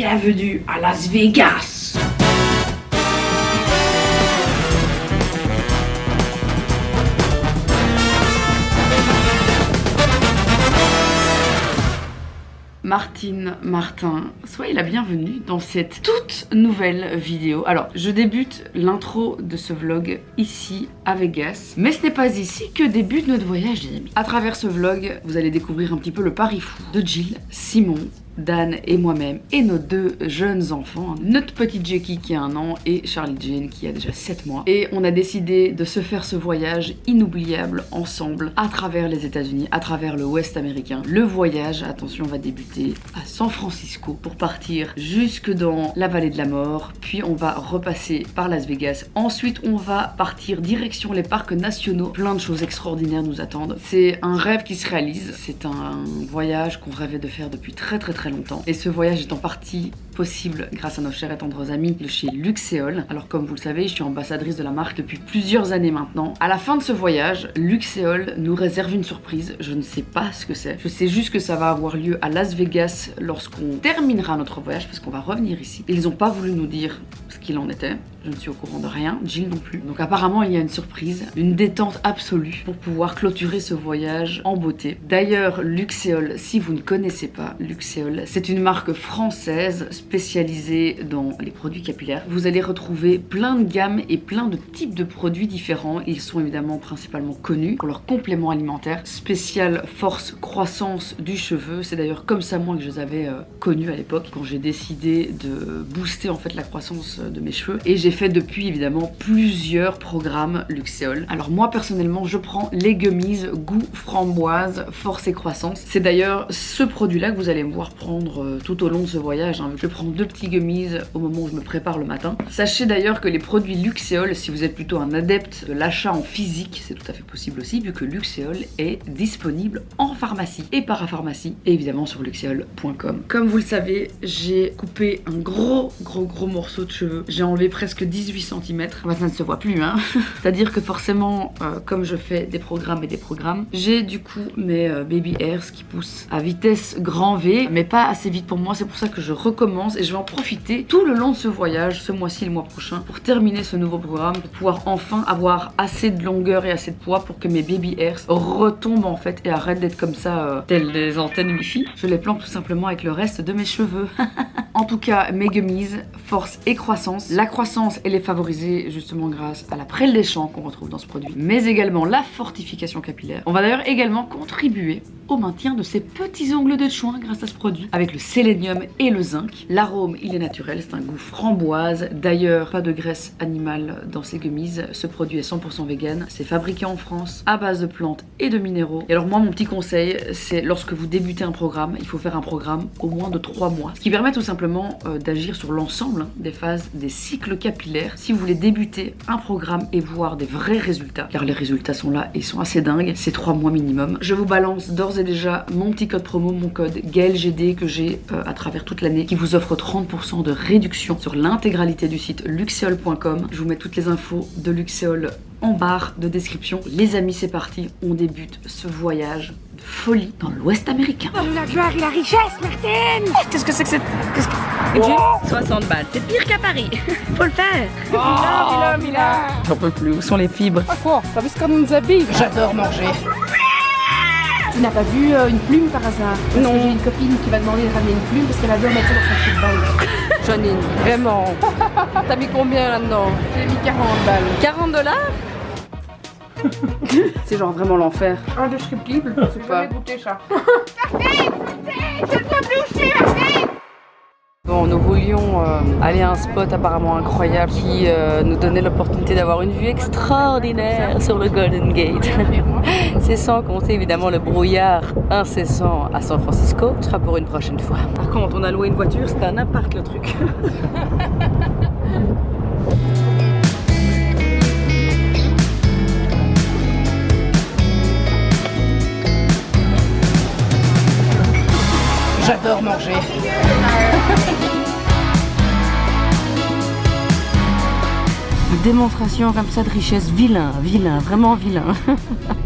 bienvenue à Las Vegas. Martin, soyez la bienvenue dans cette toute nouvelle vidéo. Alors, je débute l'intro de ce vlog ici à Vegas, mais ce n'est pas ici que débute notre voyage, les amis. À travers ce vlog, vous allez découvrir un petit peu le pari fou de Jill, Simon, Dan et moi-même et nos deux jeunes enfants, notre petite Jackie qui a 1 an et Charlie Jane qui a déjà 7 mois. Et on a décidé de se faire ce voyage inoubliable ensemble à travers les États-Unis, à travers le Ouest américain. Le voyage, attention, va débuter à San Francisco pour partir jusque dans la vallée de la mort, puis on va repasser par Las Vegas. Ensuite, on va partir direction les parcs nationaux. Plein de choses extraordinaires nous attendent. C'est un rêve qui se réalise. C'est un voyage qu'on rêvait de faire depuis très longtemps. Et ce voyage est en partie possible grâce à nos chers et tendres amis de chez Luxéol. Alors comme vous le savez, je suis ambassadrice de la marque depuis plusieurs années maintenant. À la fin de ce voyage, Luxéol nous réserve une surprise. Je ne sais pas ce que c'est. Je sais juste que ça va avoir lieu à Las Vegas lorsqu'on terminera notre voyage parce qu'on va revenir ici. Ils n'ont pas voulu nous dire ce qu'il en était. Je ne suis au courant de rien, Jill non plus. Donc apparemment il y a une surprise, une détente absolue pour pouvoir clôturer ce voyage en beauté. D'ailleurs, Luxéol, si vous ne connaissez pas Luxéol, c'est une marque française spécialisée dans les produits capillaires. Vous allez retrouver plein de gammes et plein de types de produits différents. Ils sont évidemment principalement connus pour leurs compléments alimentaires. Spécial force croissance du cheveu. C'est d'ailleurs comme ça moi que je les avais connus à l'époque quand j'ai décidé de booster en fait la croissance de mes cheveux. Et j'ai fait depuis évidemment plusieurs programmes Luxéol. Alors moi personnellement je prends les gummies goût framboise force et croissance. C'est d'ailleurs ce produit là que vous allez me voir prendre tout au long de ce voyage. Je prends 2 petits gummies au moment où je me prépare le matin. Sachez d'ailleurs que les produits Luxéol, si vous êtes plutôt un adepte de l'achat en physique, c'est tout à fait possible aussi vu que Luxéol est disponible en pharmacie et parapharmacie et évidemment sur luxéol.com. Comme vous le savez, j'ai coupé un gros morceau de cheveux. J'ai enlevé presque 18 cm. Bah, ça ne se voit plus, hein. C'est-à-dire que forcément, comme je fais des programmes et des programmes, j'ai du coup mes baby hairs qui poussent à vitesse grand V, mais pas assez vite pour moi. C'est pour ça que je recommence et je vais en profiter tout le long de ce voyage, ce mois-ci, le mois prochain, pour terminer ce nouveau programme, pour pouvoir enfin avoir assez de longueur et assez de poids pour que mes baby hairs retombent en fait et arrêtent d'être comme ça, telles des antennes wifi. Je les plante tout simplement avec le reste de mes cheveux. En tout cas, mes gummies, force et croissance. La croissance, elle est favorisée justement grâce à la prêle des champs qu'on retrouve dans ce produit, mais également la fortification capillaire. On va d'ailleurs également contribuer au maintien de ces petits ongles de chouin grâce à ce produit, avec le sélénium et le zinc. L'arôme, il est naturel, c'est un goût framboise. D'ailleurs, pas de graisse animale dans ces gummies. Ce produit est 100% vegan. C'est fabriqué en France, à base de plantes et de minéraux. Et alors moi, mon petit conseil, c'est lorsque vous débutez un programme, il faut faire un programme au moins de 3 mois. Ce qui permet tout simplement d'agir sur l'ensemble des phases des cycles capillaires. Si vous voulez débuter un programme et voir des vrais résultats, car les résultats sont là et ils sont assez dingues, c'est 3 mois minimum. Je vous balance d'ores et déjà mon petit code promo, mon code GAELGD que j'ai à travers toute l'année, qui vous offre 30% de réduction sur l'intégralité du site luxéol.com. Je vous mets toutes les infos de Luxéol en barre de description. Les amis, c'est parti, on débute ce voyage de folie dans l'Ouest américain. Oh, la gloire et la richesse, Martine! Qu'est-ce que c'est que cette... Oh 60 balles, c'est pire qu'à Paris. Faut le faire. Mila! J'en peux plus, où sont les fibres? Ah quoi? T'as vu ce qu'on nous habille? J'adore manger. Tu n'as pas vu une plume par hasard? Parce Non. que j'ai une copine qui va demander de ramener une plume parce qu'elle adore mettre ça dans son petite balle. Janine, vraiment. T'as mis combien là-dedans? J'ai mis 40 balles. 40 $? C'est genre vraiment l'enfer. Indescriptible, c'est pas. pas goûter ça. Bon, nous voulions aller à un spot apparemment incroyable qui nous donnait l'opportunité d'avoir une vue extraordinaire sur le Golden Gate. C'est sans compter évidemment le brouillard incessant à San Francisco. Ce sera pour une prochaine fois. Par contre, on a loué une voiture, c'était un appart le truc. J'adore manger. Une démonstration comme ça de richesse, vilain, vraiment vilain.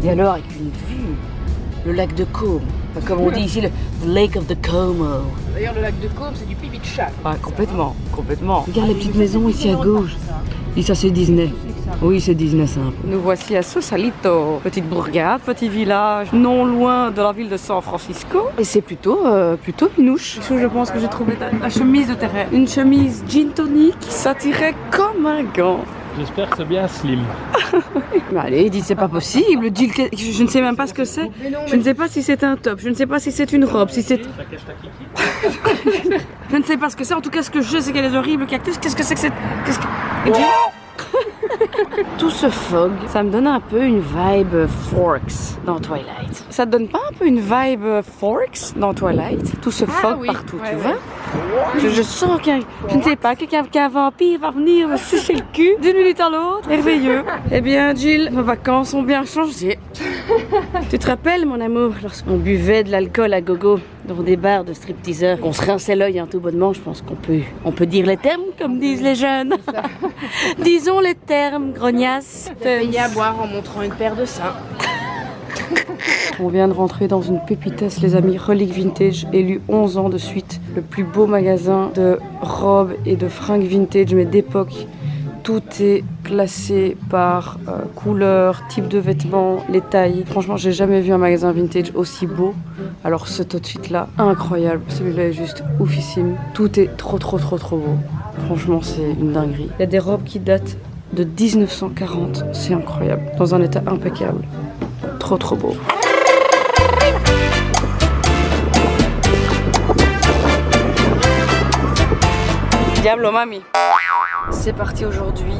Et alors avec une vue, le lac de Caume, Comme on dit ici, le Lake of the Como. D'ailleurs, le lac de Caume, c'est du pipi de chat. Ah, complètement. Regarde les petites maisons ici à gauche. Et ça, c'est Disney. Oui, c'est Disney simple. Nous voici à Sausalito, petite bourgade, petit village, non loin de la ville de San Francisco. Et c'est plutôt minouche. Je pense que j'ai trouvé la chemise de terrain. Une chemise jean tonic qui s'attirait comme un gant. J'espère que c'est bien slim. Mais allez, dites c'est pas possible. Je ne sais même pas ce que c'est. Je ne sais pas si c'est un top. Je ne sais pas si c'est une robe. Si c'est. Je ne sais pas ce que c'est. En tout cas, ce que je sais, c'est qu'elle est horrible cactus. Qu'est-ce que c'est que cette. Qu'est-ce que. Tout ce fog, ça me donne un peu une vibe Forks dans Twilight. Ça te donne pas un peu une vibe Forks dans Twilight? Tout ce fog partout, tu vois? Je sens qu'un, je ne sais pas, qu'un vampire va venir me sucer le cul d'une minute à l'autre. Merveilleux. Eh bien, Jill, nos vacances ont bien changé. Tu te rappelles, mon amour, lorsqu'on buvait de l'alcool à gogo dans des bars de stripteaseurs, on se rinçait l'œil un tout bonnement, je pense qu'on peut dire les termes, comme disent les jeunes. Disons les termes, grognasse. Payé à boire en montrant une paire de seins. On vient de rentrer dans une pépitesse, les amis, Relique Vintage, élu 11 ans de suite. Le plus beau magasin de robes et de fringues vintage, mais d'époque. Tout est classé par couleur, type de vêtements, les tailles. Franchement, j'ai jamais vu un magasin vintage aussi beau. Alors ce outfit là, incroyable. Celui-là est juste oufissime. Tout est trop beau. Franchement, c'est une dinguerie. Il y a des robes qui datent de 1940. C'est incroyable. Dans un état impeccable. Trop beau. Diablo mami. C'est parti aujourd'hui,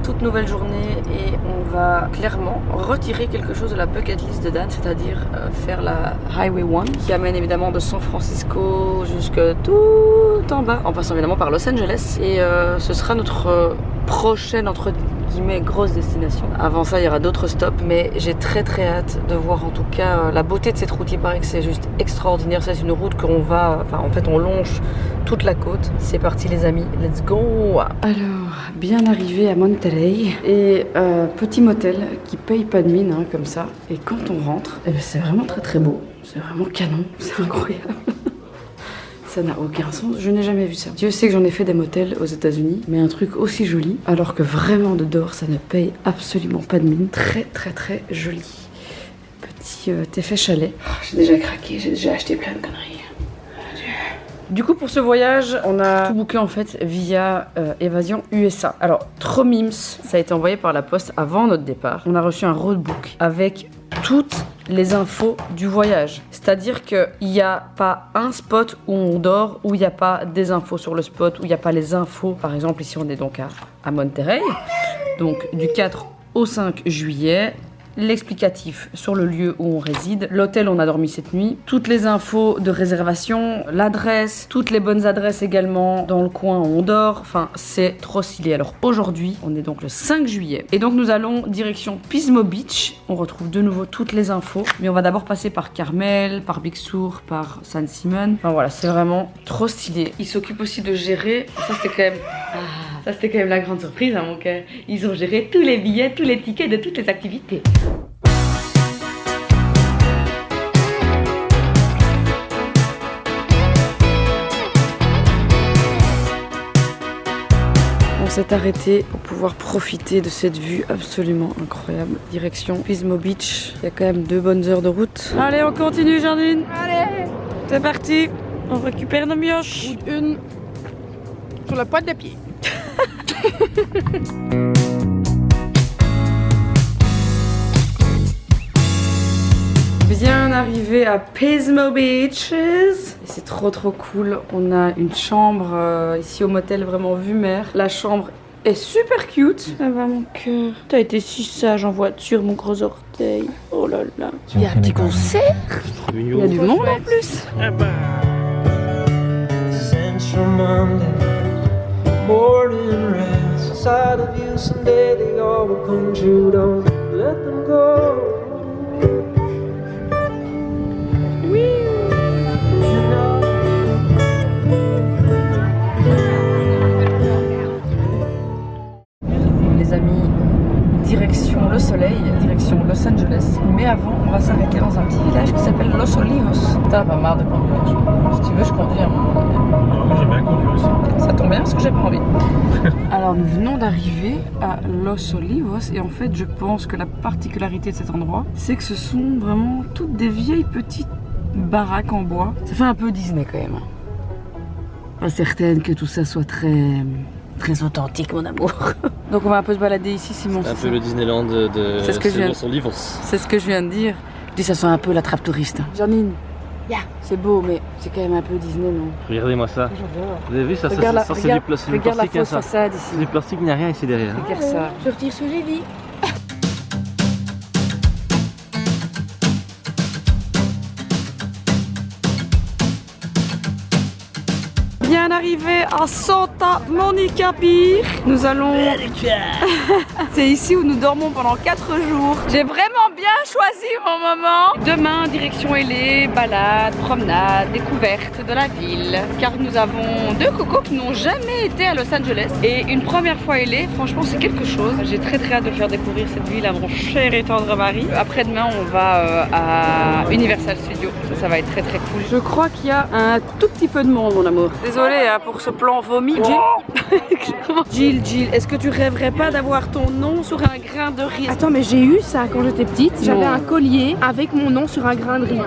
toute nouvelle journée et on va clairement retirer quelque chose de la bucket list de Dan, c'est-à-dire faire la Highway 1 qui amène évidemment de San Francisco jusque tout en bas, en passant évidemment par Los Angeles et ce sera notre prochaine entre guillemets grosse destination. Avant ça il y aura d'autres stops mais j'ai très hâte de voir en tout cas la beauté de cette route. Il paraît que c'est juste extraordinaire. C'est une route qu'on va, enfin en fait on longe toute la côte. C'est parti les amis, let's go. Alors bien arrivé à Monterey et petit motel qui paye pas de mine hein, comme ça. Et quand on rentre, eh ben, c'est vraiment très beau. C'est vraiment canon, c'est incroyable. Ça n'a aucun sens, je n'ai jamais vu ça. Dieu sait que j'en ai fait des motels aux États-Unis, mais un truc aussi joli, alors que vraiment de dehors ça ne paye absolument pas de mine. Très joli. Petit effet chalet. Oh, j'ai déjà craqué, j'ai déjà acheté plein de conneries. Du coup pour ce voyage on a tout booké en fait via Évasion USA. Alors trop mimes, ça a été envoyé par la poste avant notre départ. On a reçu un roadbook avec toutes les infos du voyage. C'est-à-dire qu'il n'y a pas un spot où on dort, où il n'y a pas des infos sur le spot, où il n'y a pas les infos. Par exemple ici on est donc à Monterey, donc du 4 au 5 juillet. L'explicatif sur le lieu où on réside, l'hôtel où on a dormi cette nuit, toutes les infos de réservation, l'adresse, toutes les bonnes adresses également dans le coin où on dort, enfin c'est trop stylé. Alors aujourd'hui, on est donc le 5 juillet et donc nous allons direction Pismo Beach, on retrouve de nouveau toutes les infos, mais on va d'abord passer par Carmel, par Big Sur, par San Simon, enfin voilà, c'est vraiment trop stylé. Ils s'occupent aussi de gérer, ça c'était quand même la grande surprise à mon cœur, ils ont géré tous les billets, tous les tickets de toutes les activités. On s'est arrêté pour pouvoir profiter de cette vue absolument incroyable. Direction Pismo Beach. Il y a quand même 2 bonnes heures de route. Allez, on continue, Jardine. Allez, c'est parti. On récupère nos mioches. Une sur la pointe de pied. Bien arrivé à Pismo Beaches. C'est trop cool. On a une chambre ici au motel vraiment vue mer. La chambre est super cute. Ça va mon cœur. T'as été si sage en voiture mon gros orteil. Oh là là. Il y a un petit concert. Il y a du monde en plus. Morning rest inside of you, someday they all will come true. Don't let them go. Les amis, direction le soleil, direction Los Angeles. Mais avant, on va s'arrêter dans un petit village qui s'appelle Los Olivos. T'as pas marre de conduire. Si tu veux, je conduis à un moment donné. Moi j'aime bien conduire aussi. Ça tombe bien parce que j'ai pas envie. Alors nous venons d'arriver à Los Olivos et en fait je pense que la particularité de cet endroit c'est que ce sont vraiment toutes des vieilles petites baraques en bois. Ça fait un peu Disney quand même. Pas certaine que tout ça soit très authentique mon amour. Donc on va un peu se balader ici Simon. C'est un peu le Disneyland de C'est ce que je viens. Los Olivos. C'est ce que je viens de dire. Je dis ça sent un peu la trappe touriste. Janine, c'est beau mais c'est quand même un peu Disney non? Regardez-moi ça. J'adore. Vous avez vu ça? Regarde la, Ça c'est regarde, du plastique. regarde la fausse ça. façade ici. C'est du plastique, il n'y a rien ici derrière. Regarde ça. Je retire ce que j'ai dit. Bien arrivé à Santa Monica Pier. Nous allons... C'est ici où nous dormons pendant 4 jours. J'ai vraiment bien choisi mon moment. Demain, direction LA, balade, promenade, découverte de la ville. Car nous avons 2 cocos qui n'ont jamais été à Los Angeles. Et une première fois LA, franchement c'est quelque chose. J'ai très hâte de faire découvrir cette ville à mon cher et tendre mari. Après-demain, on va à Universal Studios. Ça va être très cool. Je crois qu'il y a un tout petit peu de monde mon amour. Désolée hein, pour ce plan vomi. Jill, est-ce que tu rêverais pas d'avoir ton nom sur un grain de riz? Attends, mais j'ai eu ça quand j'étais petite. J'avais Non. un collier avec mon nom sur un grain de riz.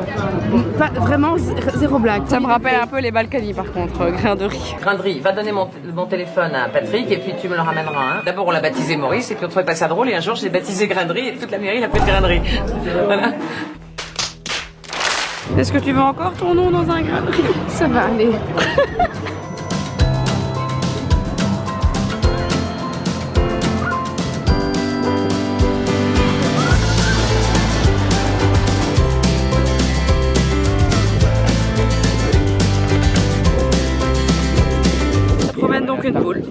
Pas, vraiment zéro blague. Ça me rappelle un peu les Balkany par contre, grain de riz. Grain de riz, va donner mon téléphone à Patrick et puis tu me le ramèneras. Hein. D'abord on l'a baptisé Maurice et puis on trouvait pas ça drôle et un jour je l'ai baptisé Grain de riz et toute la mairie l'appelle Grain de riz. Voilà. Est-ce que tu veux encore ton nom dans un grain de riz? Ça va aller. Ça promène donc une poule,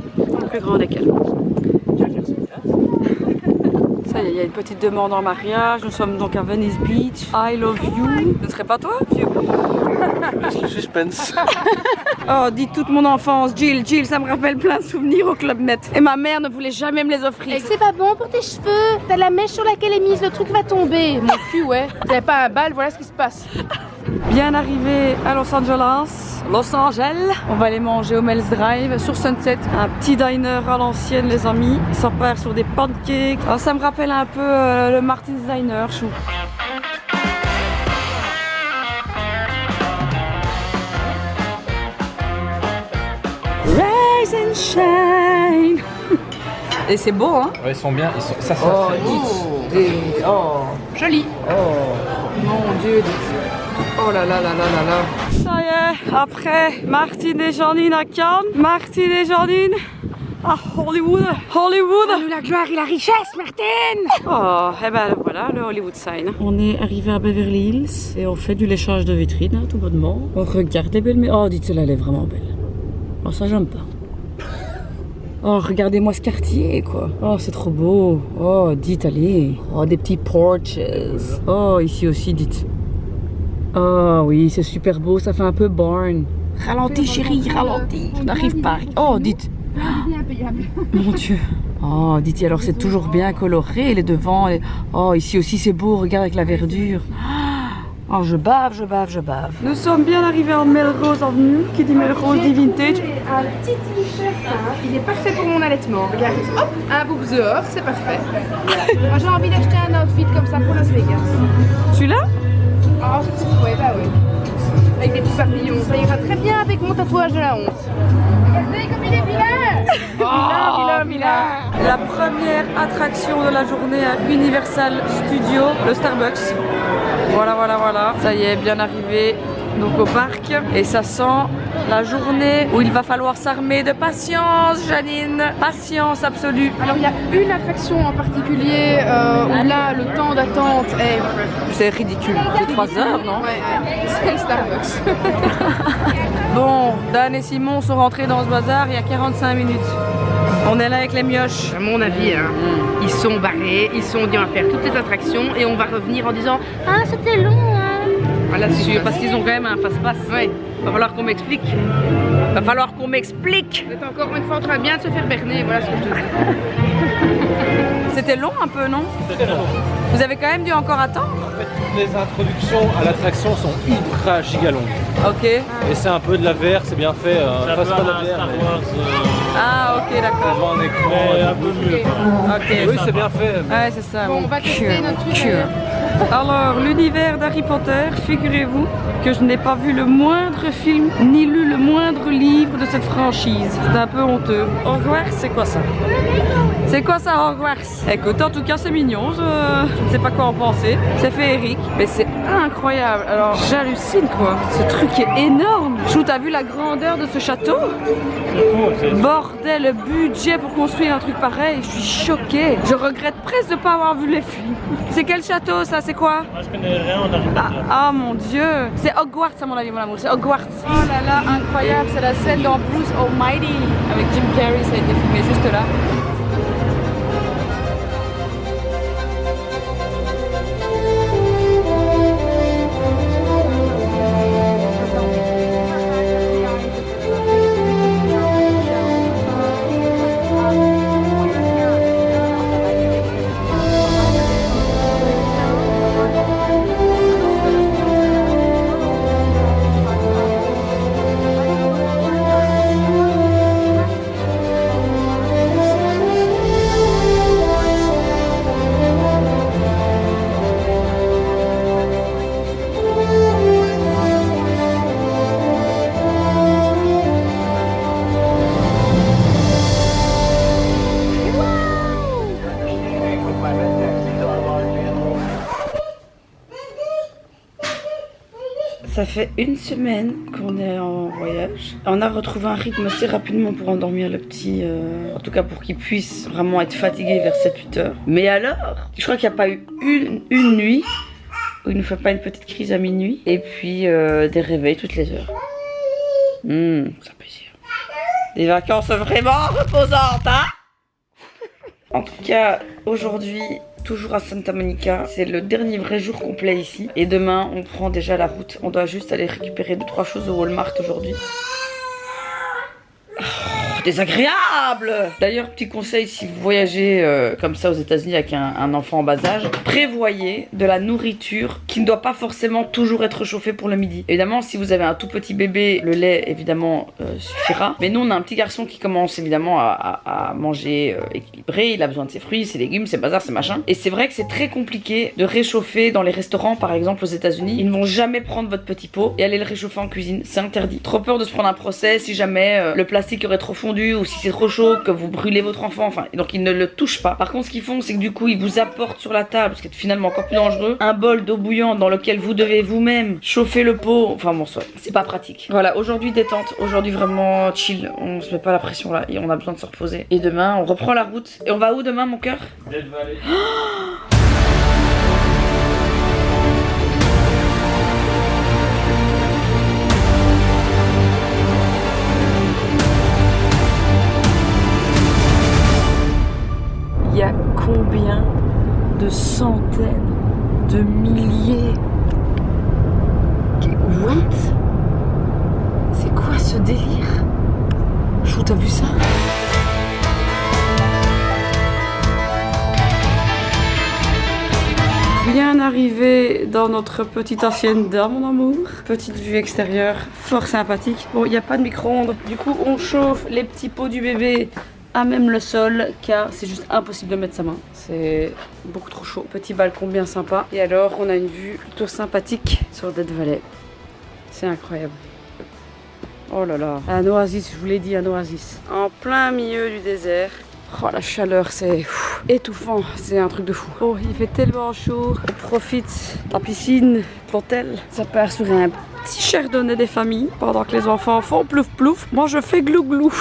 plus grande qu'elle. Ça y est, il y a une petite demande en mariage. Nous sommes donc à Venice Beach. I love you. Ce ne serait pas toi, vieux? Le suspense. Oh, dis toute mon enfance. Jill, ça me rappelle plein de souvenirs au Club Med. Et ma mère ne voulait jamais me les offrir. Et c'est pas bon pour tes cheveux. T'as la mèche sur laquelle est mise, le truc va tomber. Mon cul, ouais. T'avais pas un bal, voilà ce qui se passe. Bien arrivé à Los Angeles. On va aller manger au Mel's Drive sur Sunset. Un petit diner à l'ancienne, les amis. Ça part sur des pancakes. Alors, ça me rappelle un peu le Martin's Diner, chou. Rise and shine. Et c'est beau, hein? Ouais, ils sont bien. Ça Oh, fait- dites. Oh. Joli. Mon Dieu, dites. Oh là là là là là là. Ça y est, après Martine et Janine à Cannes, Martine et Janine à Hollywood. Nous la gloire et la richesse, Martine. Oh, et ben voilà le Hollywood sign. On est arrivé à Beverly Hills et on fait du léchage de vitrines, hein, tout bonnement. On regarde les belles, mais oh, dites celle-là, elle est vraiment belle. Oh, ça j'aime pas. Oh, regardez-moi ce quartier, quoi. Oh, c'est trop beau. Oh, dites, allez. Oh, des petits porches. Oh, ici aussi, dites. Oh, oui, c'est super beau. Ça fait un peu barn. Ralentis, chérie, ralentis. Je n'arrive pas. Oh, dites. Mon Dieu. Oh, dites, alors c'est toujours bien coloré, les devants. Oh, ici aussi, c'est beau. Regarde avec la verdure. Oh, je bave. Nous sommes bien arrivés en Melrose Avenue. Qui dit Melrose dit vintage. Un petit t-shirt, hein. Il est parfait pour mon allaitement. Regarde, hop, un boobs dehors, c'est parfait. Moi j'ai envie d'acheter un outfit comme ça pour Las Vegas. Celui-là? Oh, ouais, bah oui. Avec des petits papillons, ça ira très bien avec mon tatouage de la honte. Regardez comme il est vilain. Vilain. La première attraction de la journée à Universal Studios, le Starbucks. Voilà. Ça y est, bien arrivé donc au parc. Et ça sent la journée où il va falloir s'armer de patience, Janine. Patience absolue. Alors il y a une attraction en particulier où là le temps d'attente est... C'est ridicule. C'est 3 heures, non? Ouais, c'est le Starbucks. Bon, Dan et Simon sont rentrés dans ce bazar il y a 45 minutes. On est là avec les mioches. À mon avis, hein, ils sont barrés, ils sont dit on va faire toutes les attractions et on va revenir en disant ah c'était long hein. Voilà, c'est sûr, parce qu'ils ont quand même un face-passe. Ouais. Va falloir qu'on m'explique. Va falloir qu'on m'explique. Vous êtes encore une fois en train bien de se faire berner, voilà ce que je te dis. C'était long un peu, non? Vous avez quand même dû encore attendre? En fait, toutes les introductions à l'attraction sont ultra giga longues. Ok. Et c'est un peu de la VR, c'est bien fait. Enfin, c'est pas de la VR, mais Ah ok, d'accord. devant un écran. un peu mieux. Ok. Oui, c'est bien fait. Ouais, c'est ça. Bon, mon on va tester cul, notre mon truc. cul. Alors, l'univers d'Harry Potter, figurez-vous que je n'ai pas vu le moindre film, ni lu le moindre livre de cette franchise. C'est un peu honteux. Hogwarts, c'est quoi ça? C'est quoi ça, Hogwarts? Écoute, en tout cas, c'est mignon. Je ne sais pas quoi en penser. C'est féerique, mais c'est incroyable. Alors, j'hallucine, quoi. Ce truc est énorme. Chou, t'as vu la grandeur de ce château? Bordel, le budget pour construire un truc pareil, je suis choquée. Je regrette presque de ne pas avoir vu les films. C'est quel château ça? C'est quoi? Moi je connais rien en Harry Potter. Ah mon dieu! C'est Hogwarts à mon avis, mon amour, c'est Hogwarts. Oh là là, incroyable, c'est la scène dans Bruce Almighty avec Jim Carrey, ça a été filmé juste là. Ça fait une semaine qu'on est en voyage. On a retrouvé un rythme assez rapidement pour endormir le petit. En tout cas pour qu'il puisse vraiment être fatigué vers 7-8 heures. Mais alors, je crois qu'il n'y a pas eu une nuit où il ne fait pas une petite crise à minuit. Et puis des réveils toutes les heures. C'est un plaisir. Des vacances vraiment reposantes, hein? En tout cas, aujourd'hui, toujours à Santa Monica, c'est le dernier vrai jour complet ici. Et demain, on prend déjà la route. On doit juste aller récupérer 2-3 choses au Walmart aujourd'hui. Oh, désagréable! D'ailleurs, petit conseil, si vous voyagez comme ça aux États-Unis avec un enfant en bas âge, prévoyez de la nourriture qui ne doit pas forcément toujours être chauffée pour le midi. Évidemment, si vous avez un tout petit bébé, le lait évidemment suffira. Mais nous, on a un petit garçon qui commence évidemment à manger équilibré. Il a besoin de ses fruits, ses légumes, ses bazars, ses machins. Et c'est vrai que c'est très compliqué de réchauffer dans les restaurants, par exemple aux États-Unis. Ils ne vont jamais prendre votre petit pot et aller le réchauffer en cuisine. C'est interdit. Trop peur de se prendre un procès si jamais le plastique aurait trop fondu ou si c'est trop chaud, que vous brûlez votre enfant. Enfin, donc ils ne le touchent pas. Par contre, ce qu'ils font, c'est que du coup, ils vous apportent sur la table, ce qui est finalement encore plus dangereux, un bol d'eau bouillante dans lequel vous devez vous-même chauffer le pot. Enfin bon, c'est pas pratique. Voilà, aujourd'hui détente, aujourd'hui vraiment chill. On se met pas la pression là et on a besoin de se reposer. Et demain, on reprend la route. Et on va où demain, mon cœur? Death Valley. Il y a combien de centaines, de milliers? What? C'est quoi ce délire? Chou, t'as vu ça? Bien arrivé dans notre petite hacienda, mon amour. Petite vue extérieure, fort sympathique. Bon, il n'y a pas de micro-ondes. Du coup, on chauffe les petits pots du bébé à même le sol, car c'est juste impossible de mettre sa main. C'est beaucoup trop chaud. Petit balcon bien sympa. Et alors, on a une vue plutôt sympathique sur Death Valley. C'est incroyable. Oh là là. Un oasis, je vous l'ai dit, un oasis. En plein milieu du désert. Oh, la chaleur, c'est étouffant, c'est un truc de fou. Oh, il fait tellement chaud. On profite de la piscine, de l'hôtel. Ça part sur un petit chardonnay des familles pendant que les enfants font plouf plouf. Moi, je fais glou glou.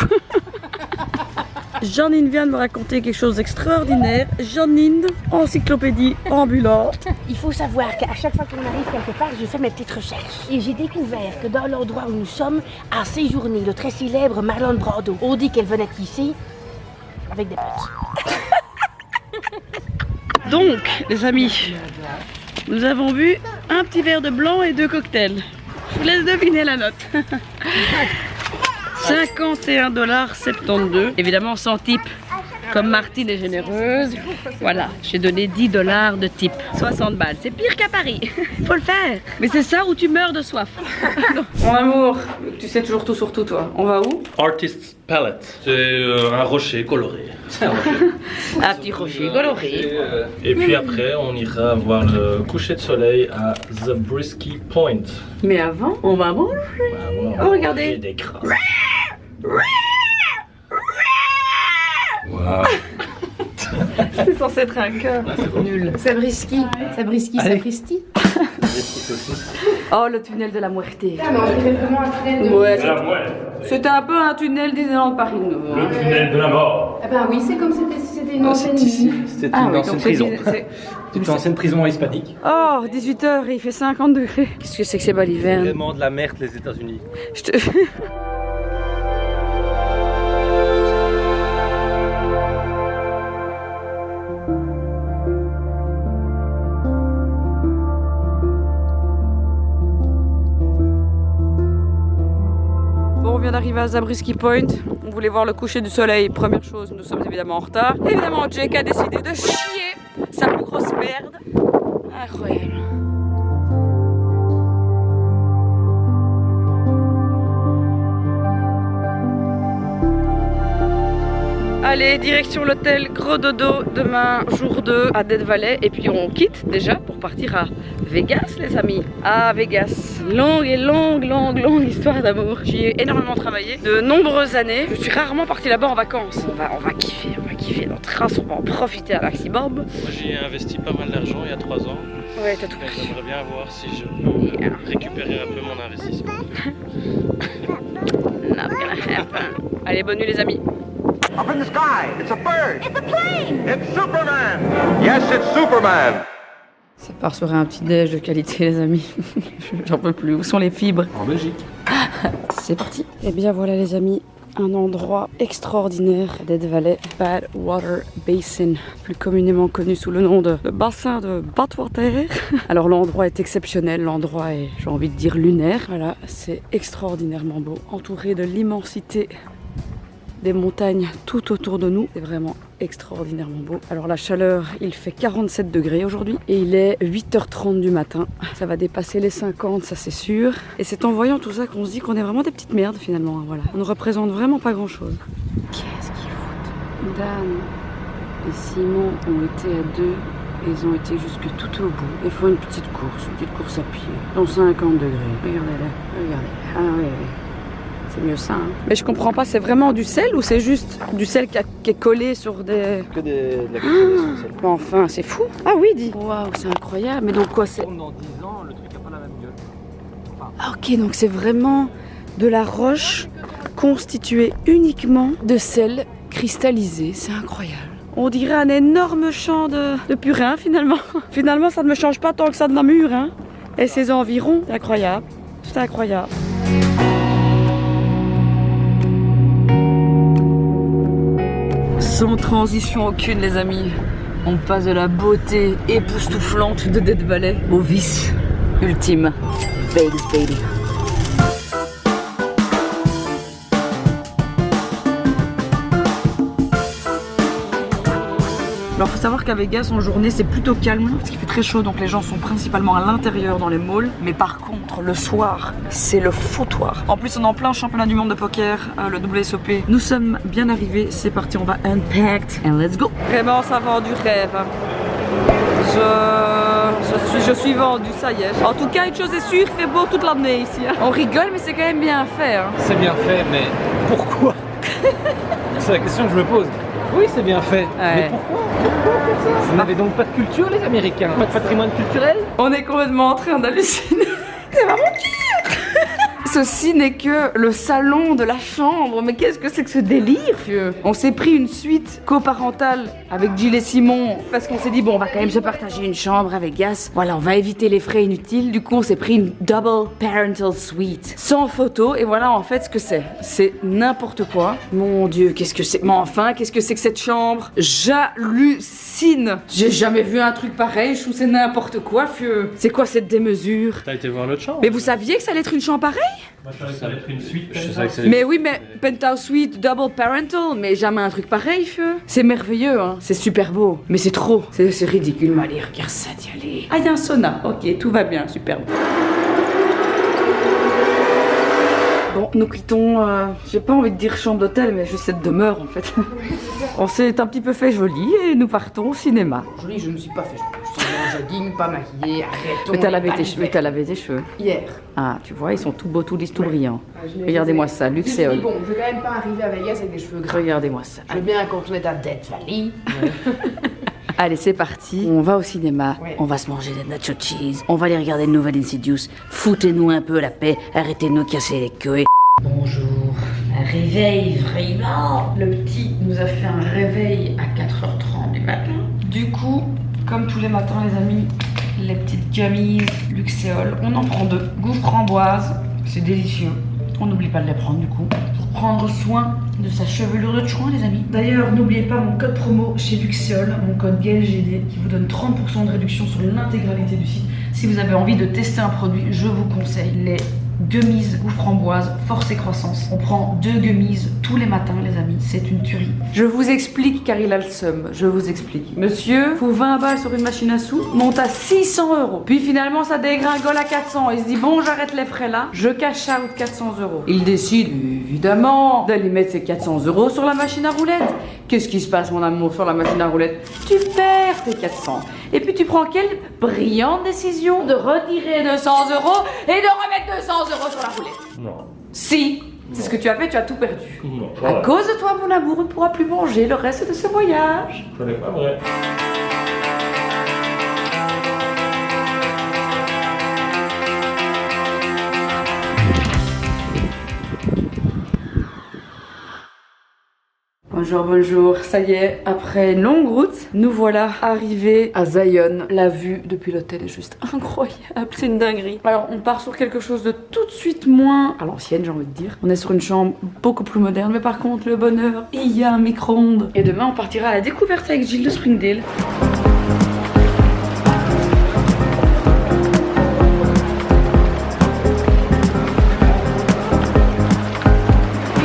Janine vient de me raconter quelque chose d'extraordinaire. Janine, encyclopédie ambulante. Il faut savoir qu'à chaque fois qu'on arrive quelque part, je fais mes petites recherches. Et j'ai découvert que dans l'endroit où nous sommes, a séjourné le très célèbre Marlon Brando. On dit qu'elle venait ici avec des potes. Donc, les amis, Nous avons bu un petit verre de blanc et 2 cocktails. Je vous laisse deviner la note. 51,72 $. Évidemment sans tip. Comme Martine est généreuse, voilà, j'ai donné 10 $ de tip. 60 balles, c'est pire qu'à Paris. Faut le faire. Mais c'est ça où tu meurs de soif. Mon amour, tu sais toujours tout sur tout toi. On va où? Artist's Palette. C'est un rocher coloré. Un petit rocher coloré. Et puis après, on ira voir le coucher de soleil à Zabriskie Point. Mais avant, on va manger. Oh, regardez. Des crasses. C'est censé être un cœur. Nul. Zabriskie. Zabriskie, Zabristie. Oh, le tunnel de la Muerte. Ah, mais on dirait vraiment un tunnel de... Ouais, Ouais. c'était un peu un tunnel Disneyland Paris. Le tunnel de la mort. Ah bah oui, c'est comme si c'était une ancienne mine. C'était Ah une oui, ancienne donc prison. c'est- C'est une ancienne prison hispanique. Oh, 18 h et il fait 50 degrés. Qu'est-ce que c'est que ces balivernes? Vraiment de la merde, les États-Unis. Je te... Bon, on vient d'arriver à Zabriskie Point. On voulait voir le coucher du soleil. Première chose, nous sommes évidemment en retard. Évidemment, Jake a décidé de chier sa plus grosse merde. Incroyable. Allez, direction l'hôtel Gros Dodo, demain jour 2 à Death Valley. Et puis on quitte déjà pour partir à Vegas les amis. À Vegas. Longue histoire d'amour. J'y ai énormément travaillé de nombreuses années. Je suis rarement partie là-bas en vacances. On va kiffer notre race, on va en profiter à maximum. Moi, j'y ai investi pas mal d'argent il y a 3 ans. Ouais, t'as tout Et pris. j'aimerais bien voir si je peux récupérer un peu mon investissement. Not gonna happen. Allez, bonne nuit les amis. Up in the sky, it's a bird. It's a plane. It's Superman. Yes, it's Superman. Ça part sur un petit déj de qualité les amis. J'en peux plus. Où sont les fibres? En Belgique. C'est parti. Et bien voilà les amis, un endroit extraordinaire à Death Valley, Badwater Basin, plus communément connu sous le nom de le bassin de Badwater. Alors l'endroit est exceptionnel, l'endroit est, j'ai envie de dire, lunaire. Voilà, c'est extraordinairement beau, entouré de l'immensité des montagnes tout autour de nous. C'est vraiment extraordinairement beau. Alors la chaleur, il fait 47 degrés aujourd'hui et il est 8h30 du matin. Ça va dépasser les 50, ça c'est sûr. Et c'est en voyant tout ça qu'on se dit qu'on est vraiment des petites merdes finalement. Hein, voilà. On ne représente vraiment pas grand chose. Qu'est-ce qu'ils foutent? Dan et Simon ont été à 2. Ils ont été jusque tout au bout. Ils font une petite course à pied. Dans 50 degrés. Regardez-la. Ah oui. C'est mieux ça. Hein. Mais je comprends pas, c'est vraiment du sel ou c'est juste du sel qui est collé sur des... Que de la cuisine essentielle. Mais enfin, c'est fou. Ah oui, dis. Waouh, c'est incroyable. Mais donc quoi, c'est... Dans 10 ans, le truc a pas la même gueule. Ah, ok, donc c'est vraiment de la roche constituée uniquement de sel cristallisé. C'est incroyable. On dirait un énorme champ de purin finalement. Finalement, ça ne me change pas tant que ça de Namur. Hein. Et ses environs, c'est incroyable. C'est incroyable. Sans transition aucune les amis, on passe de la beauté époustouflante de Death Valley au vice ultime. Vegas baby. Alors faut savoir qu'à Vegas en journée c'est plutôt calme parce qu'il fait très chaud donc les gens sont principalement à l'intérieur dans les malls. Mais par contre le soir c'est le foutoir. En plus on est en plein championnat du monde de poker, le WSOP. Nous sommes bien arrivés, c'est parti, on va unpacked and let's go. Vraiment ça vend du rêve. Je suis vendue, ça y est. En tout cas une chose est sûre, il fait beau toute l'année ici. Hein. On rigole mais c'est quand même bien fait. Hein. C'est bien fait, mais pourquoi? C'est la question que je me pose. Oui, c'est bien fait. Ouais. Mais pourquoi faire ça? Vous n'avez donc pas de culture, les Américains? Pas de patrimoine culturel? On est complètement en train d'halluciner. C'est vraiment dur. Ceci n'est que le salon de la chambre. Mais qu'est-ce que c'est que ce délire, vieux? On s'est pris une suite coparentale avec Gilles et Simon parce qu'on s'est dit bon, on va quand même se partager une chambre avec Gas. Voilà, on va éviter les frais inutiles. Du coup, on s'est pris une double parental suite sans photo. Et voilà en fait ce que c'est. C'est n'importe quoi. Mon Dieu, qu'est-ce que c'est? Mais enfin, qu'est-ce que c'est que cette chambre? J'hallucine. J'ai jamais vu un truc pareil. Je trouve que c'est n'importe quoi, vieux. C'est quoi cette démesure? T'as été voir l'autre chambre? Mais vous saviez que ça allait être une chambre pareille? Moi, je savais que ça allait être une suite. Je savais que ça allait- Mais oui, mais penthouse suite, double parental, mais jamais un truc pareil, feu. C'est merveilleux, hein. C'est super beau, mais c'est trop. C'est ridicule, mais allez, regarde ça, d'y aller. Ah, il y a un sauna. Ok, tout va bien, superbe. Bon, nous quittons, j'ai pas envie de dire chambre d'hôtel, mais juste cette demeure en fait. On s'est un petit peu fait joli et nous partons au cinéma. Joli, je ne me suis pas fait. Je suis en jogging, pas maquillée, arrêtons. Mais t'as lavé les lavé tes cheveux. Hier. Ah, tu vois, ils sont tout beaux, tout lisses, tout brillants. Je me Regardez-moi disais- ça, Je me suis dit, luxéole. bon, je vais quand même pas arriver à Vegas avec des cheveux gras. Regardez-moi ça. Je veux bien quand on est à Death Valley. Allez, c'est parti. On va au cinéma. Ouais. On va se manger des nacho cheese. On va aller regarder une nouvelle Insidious. Foutez-nous un peu la paix. Arrêtez-nous de casser les queues. Bonjour. Un réveil, vraiment. Le petit nous a fait un réveil à 4h30 du matin. Du coup, comme tous les matins, les amis, les petites gummies luxéol, on en prend 2. Goût framboise, c'est délicieux. On n'oublie pas de les prendre du coup. Pour prendre soin de sa chevelure de chouin, les amis. D'ailleurs, n'oubliez pas mon code promo chez Luxéol, mon code GLGD, qui vous donne 30% de réduction sur l'intégralité du site. Si vous avez envie de tester un produit, je vous conseille les gummies goût framboise, force et croissance. On prend 2 gummies tous les matins, les amis. C'est une tuerie. Je vous explique car il a le seum. Je vous explique. Monsieur, faut 20 balles sur une machine à sous, monte à 600 €. Puis finalement, ça dégringole à 400. Il se dit, bon, j'arrête les frais là, je cash out 400 €. Il décide, évidemment, d'aller mettre ses 400 € sur la machine à roulettes. Qu'est-ce qui se passe, mon amour, sur la machine à roulettes? Tu perds tes 400. Et puis tu prends quelle brillante décision de retirer 200 € et de remettre 200 € sur la roulette. Non. Si, c'est ce que tu as fait, tu as tout perdu. Non. À cause de toi, mon amour, on ne pourra plus manger le reste de ce voyage. Ce n'est pas vrai. Bonjour, bonjour. Ça y est, après une longue route, nous voilà arrivés à Zion. La vue depuis l'hôtel est juste incroyable, c'est une dinguerie. Alors, on part sur quelque chose de tout de suite moins à l'ancienne, j'ai envie de dire. On est sur une chambre beaucoup plus moderne, mais par contre, le bonheur, il y a un micro-ondes. Et demain, on partira à la découverte avec Gilles de Springdale.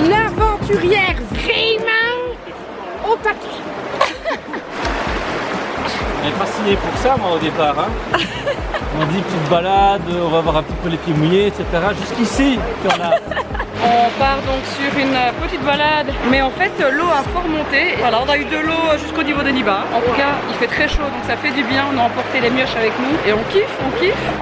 Une aventurière vraiment au taquet. On n'est pas signé pour ça, moi, au départ. Hein. On dit petite balade, on va avoir un petit peu les pieds mouillés, etc. Jusqu'ici, qu'on a. On part donc sur une petite balade, mais en fait l'eau a fort monté. Voilà, on a eu de l'eau jusqu'au niveau des nibards. En tout cas, il fait très chaud, donc ça fait du bien. On a emporté les mioches avec nous et on kiffe, on kiffe.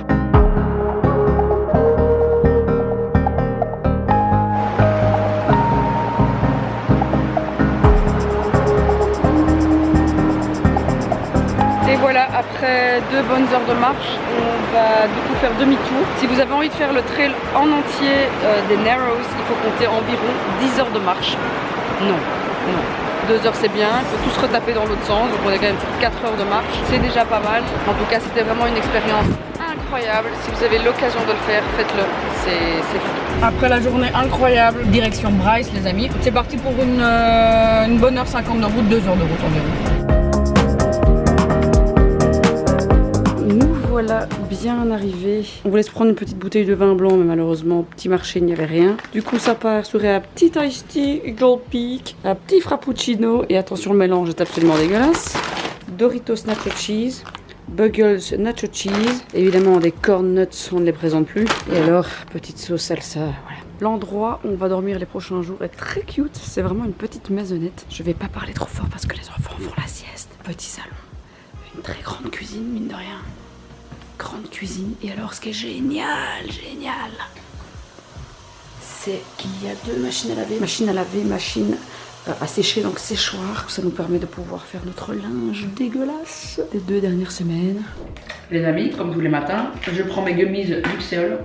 Et voilà, après 2 bonnes heures de marche, on va du coup faire demi-tour. Si vous avez envie de faire le trail en entier des Narrows, il faut compter environ 10 heures de marche. Non, non. 2 heures c'est bien, il faut tous retaper dans l'autre sens, donc on a quand même 4 heures de marche, c'est déjà pas mal. En tout cas, c'était vraiment une expérience incroyable. Si vous avez l'occasion de le faire, faites-le, c'est fou. Après la journée incroyable, direction Bryce les amis, c'est parti pour une bonne heure 50 de route, 2 heures de route environ. Nous voilà bien arrivés. On voulait se prendre une petite bouteille de vin blanc, mais malheureusement, au petit marché, il n'y avait rien. Du coup, ça part sur un petit iced tea, Gold Peak, un petit frappuccino, et attention, le mélange est absolument dégueulasse. Doritos Nacho Cheese, Buggles Nacho Cheese, évidemment des corn nuts, on ne les présente plus. Et alors, petite sauce salsa, voilà. L'endroit où on va dormir les prochains jours est très cute, c'est vraiment une petite maisonnette. Je vais pas parler trop fort parce que les enfants font la sieste. Petit salon, une très grande cuisine, mine de rien. Grande cuisine. Et alors, ce qui est génial, c'est qu'il y a 2 machines à laver. Machine à laver, machine à sécher, donc séchoir. Ça nous permet de pouvoir faire notre linge dégueulasse des 2 dernières semaines. Les amis, comme tous les matins, je prends mes gummies Luxéol.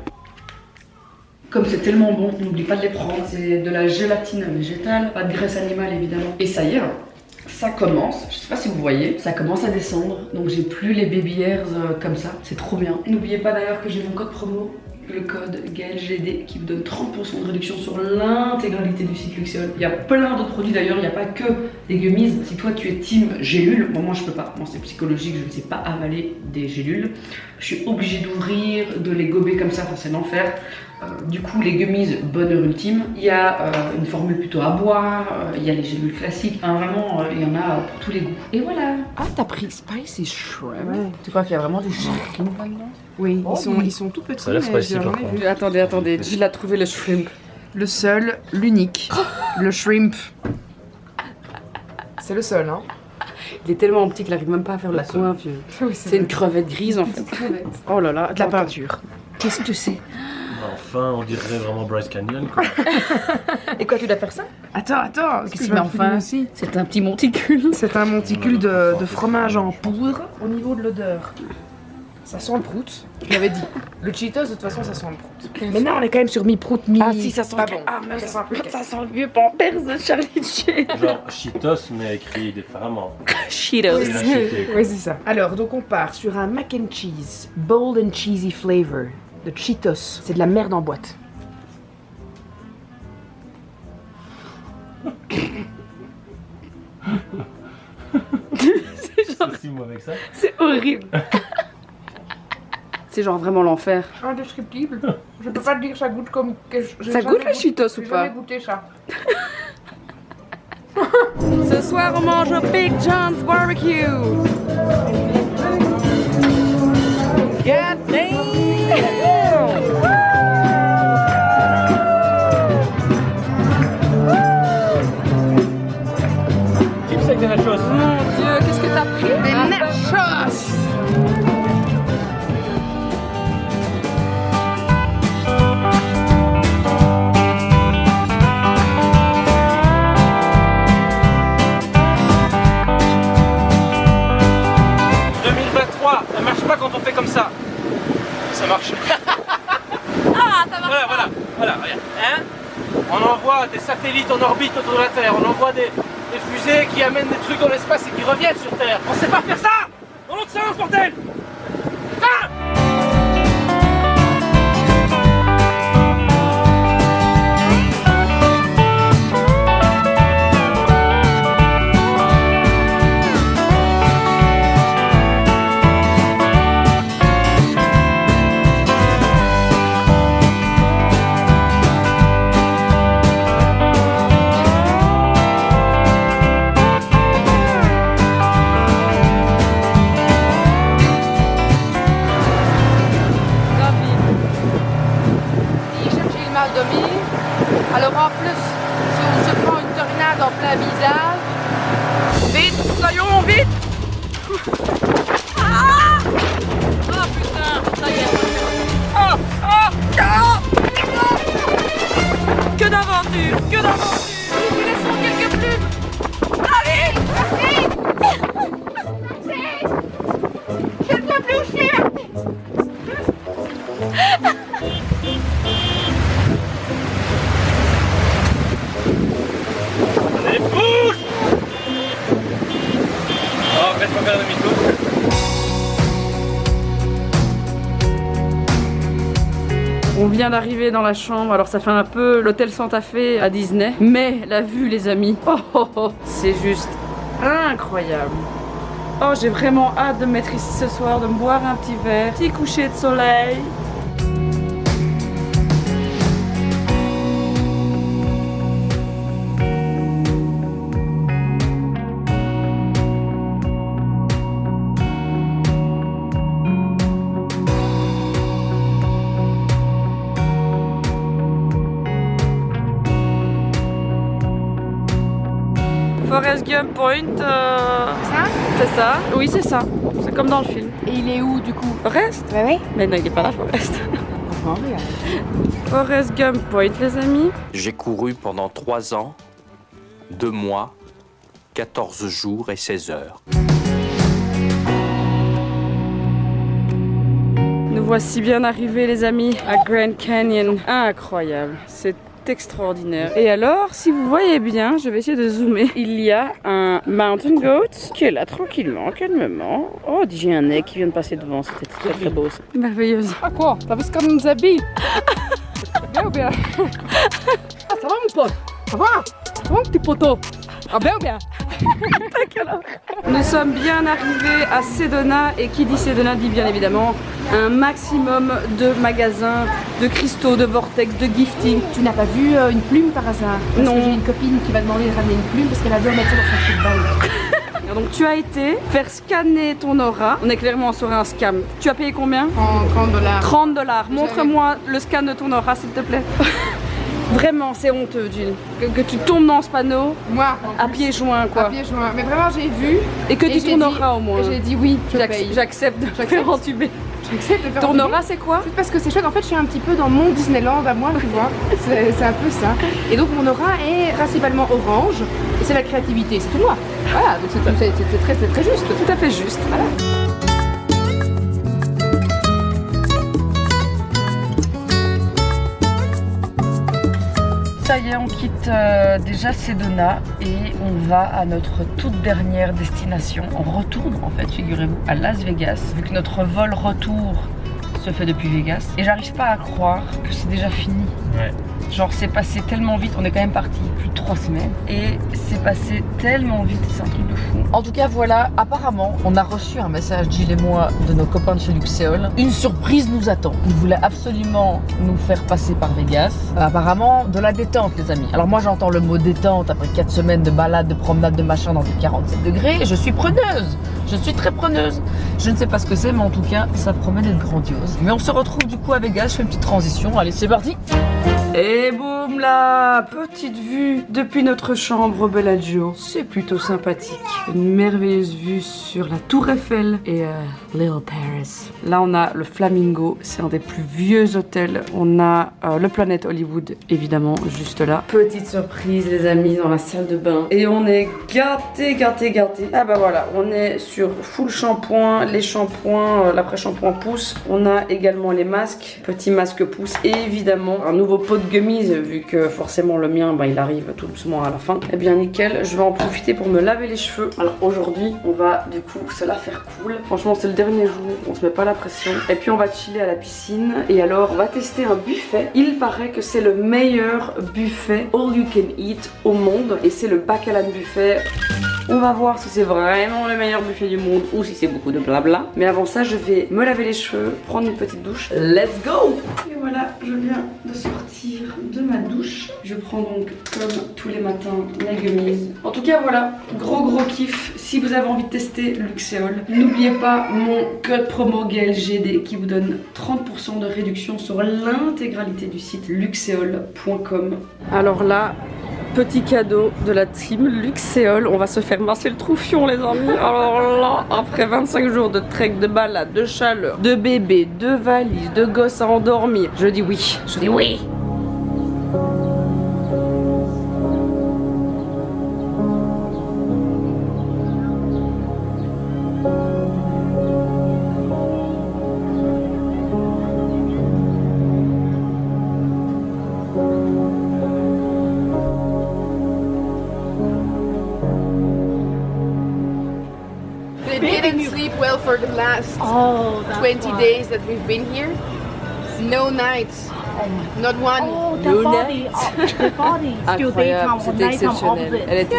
Comme c'est tellement bon, n'oublie pas de les prendre. C'est de la gélatine végétale, pas de graisse animale évidemment. Et ça y est, ça commence, je sais pas si vous voyez, ça commence à descendre. Donc j'ai plus les baby hairs comme ça, c'est trop bien. N'oubliez pas d'ailleurs que j'ai mon code promo, le code GALGD, qui vous donne 30% de réduction sur l'intégralité du site Luxiol. Il y a plein d'autres produits d'ailleurs, il n'y a pas que des gummies. Si toi tu es team gélule, bon moi je peux pas, moi c'est psychologique, je ne sais pas avaler des gélules. Je suis obligée d'ouvrir, de les gober comme ça, enfin c'est l'enfer. Du coup les gummies, bonheur ultime. Il y a une formule plutôt à boire, il y a les gélules classiques, enfin, vraiment il y en a pour tous les goûts. Et voilà. Ah, t'as pris spicy shrimp. Ouais. Tu crois qu'il y a vraiment du shrimp là-dedans? Oui, ils sont tout petits. Ça a l'air mais spicy, j'ai par jamais contre. vu. Attendez, Jill a trouvé le shrimp. Le seul, l'unique, le shrimp. C'est le seul, hein. Il est tellement petit qu'il arrive même pas à faire le coin, vieux. Oui, C'est une crevette grise en fait. Oh là là, de la peinture. Qu'est-ce que c'est? Enfin, on dirait vraiment Bryce Canyon, quoi. Et quoi, tu dois faire ça? Attends, Qu'est-ce que tu mets enfin aussi. C'est un petit monticule. C'est un monticule de fromage en poudre. Au niveau de l'odeur, ça sent le prout. Je l'avais dit. Le Cheetos, de toute façon, ça sent le prout. Mais non, on est quand même sur mi-prout, mi... Ah si, ça sent pas bon. Ah mais Ça ça sent le vieux Pampers de Charlie Sheen. Genre Cheetos, mais écrit différemment. Cheetos. C'est la cheaté, quoi. Oui, c'est ça. Alors, donc on part sur un mac and cheese, bold and cheesy flavor, de Cheetos. C'est de la merde en boîte. C'est si moi avec ça. C'est horrible. C'est genre vraiment l'enfer. Indescriptible. Je peux pas te dire ça goûte comme... Ça goûte le Cheetos ou pas? J'ai jamais goûté ça. Ce soir on mange au Big John's Barbecue. God Chips avec des nachos. Mon Dieu, qu'est-ce que t'as pris? Des nachos. Ça marche pas quand on fait comme ça. Ça marche. Ah, ça marche. Voilà, regarde. Hein? On envoie des satellites en orbite autour de la Terre, on envoie des fusées qui amènent des trucs dans l'espace et qui reviennent sur Terre. On sait pas faire ça! Dans l'autre sens, bordel! Ah! Alors en plus, si on se prend une tornade en plein visage, vite, soyons vite. Ah oh putain, ça y est. Que d'aventure, que d'aventure. Nous laissons quelques plumes. Allez, Je ne peux plus chier. Allez, bouge! Oh, faites-moi faire demi-tour. On vient d'arriver dans la chambre, alors ça fait un peu l'hôtel Santa Fe à Disney. Mais la vue les amis, c'est juste incroyable. Oh, j'ai vraiment hâte de me mettre ici ce soir, de me boire un petit verre, petit coucher de soleil. Forrest Gump Point, c'est ça? Oui, c'est ça. C'est comme dans le film. Et il est où du coup? Forrest? Bah oui. Mais non, il est pas là, Forrest. Forrest Gump Point, les amis. J'ai couru pendant 3 ans, 2 mois, 14 jours et 16 heures. Nous voici bien arrivés les amis à Grand Canyon. Incroyable, c'est extraordinaire. Et alors, si vous voyez bien, je vais essayer de zoomer. Il y a un mountain goat qui est là tranquillement, calmement. Oh, j'ai un nez qui vient de passer devant, c'était très très beau ça. Merveilleuse. Ah quoi? T'as vu ce qu'on nous habille? Bien ou bien? Ah, ça va mon pote? Ça va? Ça va mon petit poteau? Ah bien ou bien? Nous sommes bien arrivés à Sedona et qui dit Sedona dit bien évidemment un maximum de magasins, de cristaux, de vortex, de gifting. Tu n'as pas vu une plume par hasard? Parce Non. que j'ai une copine qui va demander de ramener une plume parce qu'elle adore mettre ça dans son trou de balle. Donc tu as été faire scanner ton aura. On est clairement sur un scam. Tu as payé combien? 30 $. 30 $. Montre-moi le scan de ton aura s'il te plaît. Vraiment, c'est honteux, Jill. Que tu tombes dans ce panneau Moi, à pieds joints, quoi. à pieds joints. Mais vraiment, j'ai vu. Et que dit j'ai ton aura au moins. Et j'ai dit oui, je paye. J'accepte de me faire entuber. J'accepte de faire Ton entuber. aura, c'est quoi? C'est parce que c'est chouette. En fait, je suis un petit peu dans mon Disneyland à moi, tu vois. C'est un peu ça. Et donc, mon aura est principalement orange. Et c'est la créativité, c'est tout moi. Voilà, donc c'est très juste. Tout à fait juste. Voilà. Ça y est, on quitte déjà Sedona et on va à notre toute dernière destination. On retourne en fait, figurez-vous, à Las Vegas, vu que notre vol retour se fait depuis Vegas. Et j'arrive pas à croire que c'est déjà fini. Ouais. Genre c'est passé tellement vite, on est quand même parti plus de 3 semaines et c'est passé tellement vite, c'est un truc de fou. En tout cas voilà, apparemment on a reçu un message, Jill et moi, de nos copains de chez Luxéol. Une surprise nous attend. Ils voulaient absolument nous faire passer par Vegas. Apparemment de la détente les amis. Alors moi j'entends le mot détente après 4 semaines de balade, de promenade, de machin dans des 47 degrés et je suis preneuse. Je suis très preneuse. Je ne sais pas ce que c'est mais en tout cas ça promet d'être grandiose. Mais on se retrouve du coup à Vegas, je fais une petite transition. Allez c'est parti. Et boum là, petite vue depuis notre chambre Bellagio. C'est plutôt sympathique. Une merveilleuse vue sur la Tour Eiffel et Little Paris. Là on a le Flamingo, c'est un des plus vieux hôtels. On a le Planet Hollywood évidemment juste là. Petite surprise les amis dans la salle de bain. Et on est gâtés. Ah bah voilà, on est sur full shampoing, les shampoings, l'après-shampoing pousse. On a également les masques, petits masques pouces et évidemment un nouveau pot de gummies vu que forcément le mien bah, il arrive tout doucement à la fin. Et bien nickel, je vais en profiter pour me laver les cheveux. Alors aujourd'hui on va du coup se la faire cool. Franchement c'est le dernier jour, on se met pas la pression. Et puis on va chiller à la piscine et alors on va tester un buffet. Il paraît que c'est le meilleur buffet all you can eat au monde et c'est le Baccalan buffet. On va voir si c'est vraiment le meilleur buffet du monde ou si c'est beaucoup de blabla. Mais avant ça, je vais me laver les cheveux, prendre une petite douche. Let's go! Et voilà, je viens de sortir de ma douche. Je prends donc, comme tous les matins, mes gummies. En tout cas, voilà, gros kiff. Si vous avez envie de tester Luxéol, n'oubliez pas mon code promo GLGD qui vous donne 30% de réduction sur l'intégralité du site luxéol.com. Alors là, petit cadeau de la team Luxéol, on va se faire masser le troufion les amis. Alors là, après 25 jours de trek, de balade, de chaleur, de bébé, de valise, de gosses à endormir, je dis oui, je dis oui. They didn't sleep well for the last 20 days that we've been here. No nights. Not one. Incroyable, c'était exceptionnel. Elle était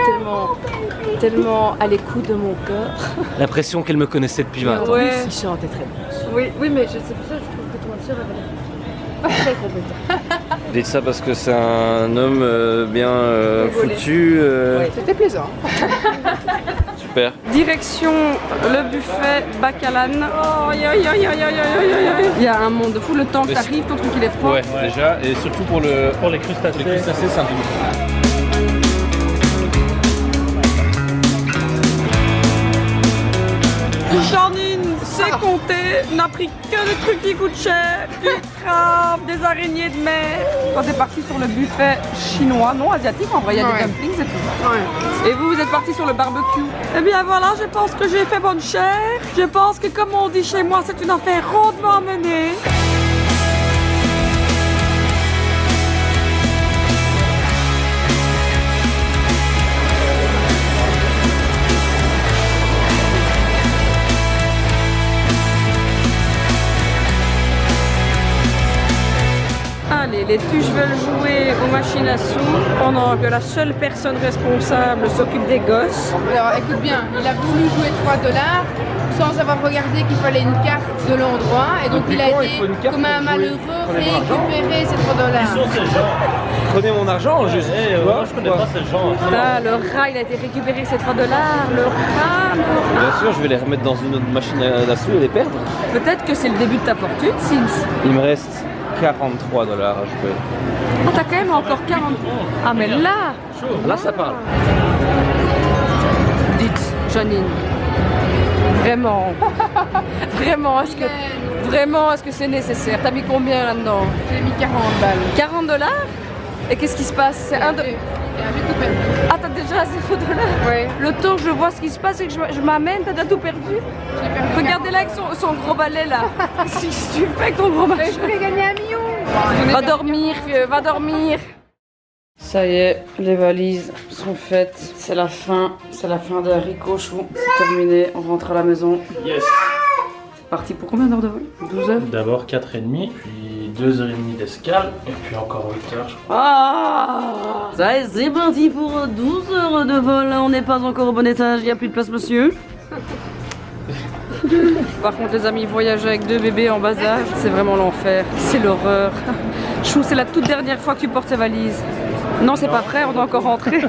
tellement à l'écoute de mon cœur. L'impression qu'elle me connaissait depuis 20 ans. Ouais. Il chantait très bien. Oui, mais c'est pour ça que je trouve que ton sœur avait l'air très compétent. Dites ça parce que c'est un homme bien foutu. C'était plaisant. Super. Direction le buffet Baccalan. Oh, il y a un monde de fou. Le temps que t'arrives, ton truc il est froid. Ouais, déjà, et surtout pour les crustacés. Les crustacés, c'est un peu Janine, c'est compter n'a pris que des trucs qui coûtent cher, du crabe, des araignées de mer. Quand t'es parti sur le buffet chinois, non asiatique en vrai, il y a des dumplings et tout. Et vous êtes parti sur le barbecue. Eh bien voilà, je pense que j'ai fait bonne chère. Je pense que comme on dit chez moi, c'est une affaire rondement menée. Allez, les tuches veulent jouer aux machines à sous pendant que la seule personne responsable s'occupe des gosses. Alors écoute bien, il a voulu jouer 3 $ sans avoir regardé qu'il fallait une carte de l'endroit et donc il a été comme un malheureux récupérer ces 3 $. Qui sont ces gens? Prenez mon argent, juste. Moi je connais pas ces gens. Ah, le rat, il a été récupéré ces 3 $. Le rat. Bien sûr, je vais les remettre dans une autre machine à sous et les perdre. Peut-être que c'est le début de ta fortune, Sims. Il me reste 43 $ à jouer. Ah, t'as quand même encore 40. Ah, mais là. Là, ça parle. Dites, Janine. Vraiment. Vraiment, est-ce que c'est nécessaire? T'as mis combien là-dedans? J'ai mis 40 balles. 40 $? Et qu'est-ce qui se passe? C'est un de... Ah, t'as déjà 0 $? Ouais. Le temps que je vois ce qui se passe et que je m'amène, t'as déjà tout perdu? Regardez là avec son gros balai là. Qu'est-ce que tu fais avec ton gros machin? Je voulais gagner 1 million. Va dormir, vieux, va dormir. Ça y est, les valises sont faites. C'est la fin de Haricot Chou. C'est terminé, on rentre à la maison. Yes. C'est parti pour combien d'heures de vol? 12 heures? D'abord 4h30, puis 2h30 d'escale, et puis encore 8 heures je crois. Ah, ça y est, c'est parti pour 12 heures de vol. On n'est pas encore au bon étage, il n'y a plus de place, monsieur. Par contre, les amis, voyager avec 2 bébés en bas âge, c'est vraiment l'enfer. C'est l'horreur. Chou, c'est la toute dernière fois que tu portes ces valises. Non, c'est pas vrai, on doit encore rentrer.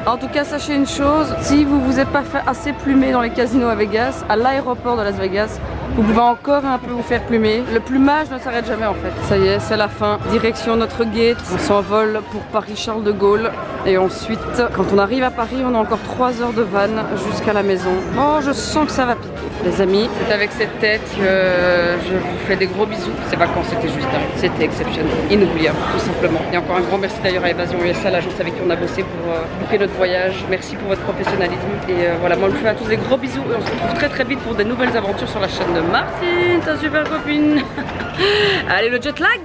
En tout cas, sachez une chose, si vous vous êtes pas fait assez plumer dans les casinos à Vegas, à l'aéroport de Las Vegas, vous pouvez encore un peu vous faire plumer. Le plumage ne s'arrête jamais en fait. Ça y est, c'est la fin. Direction notre gate. On s'envole pour Paris-Charles de Gaulle. Et ensuite, quand on arrive à Paris, on a encore 3 heures de van jusqu'à la maison. Oh, je sens que ça va piquer. Les amis, c'est avec cette tête que je vous fais des gros bisous. Ces vacances, c'était juste dingue. C'était exceptionnel. Inoubliable, tout simplement. Et encore un grand merci d'ailleurs à Évasion USA, l'agence avec qui on a bossé pour booker notre voyage. Merci pour votre professionnalisme. Et voilà, moi, je vous fais à tous des gros bisous. Et on se retrouve très très vite pour des nouvelles aventures sur la chaîne de Martine, ta super copine. Allez, le jet lag.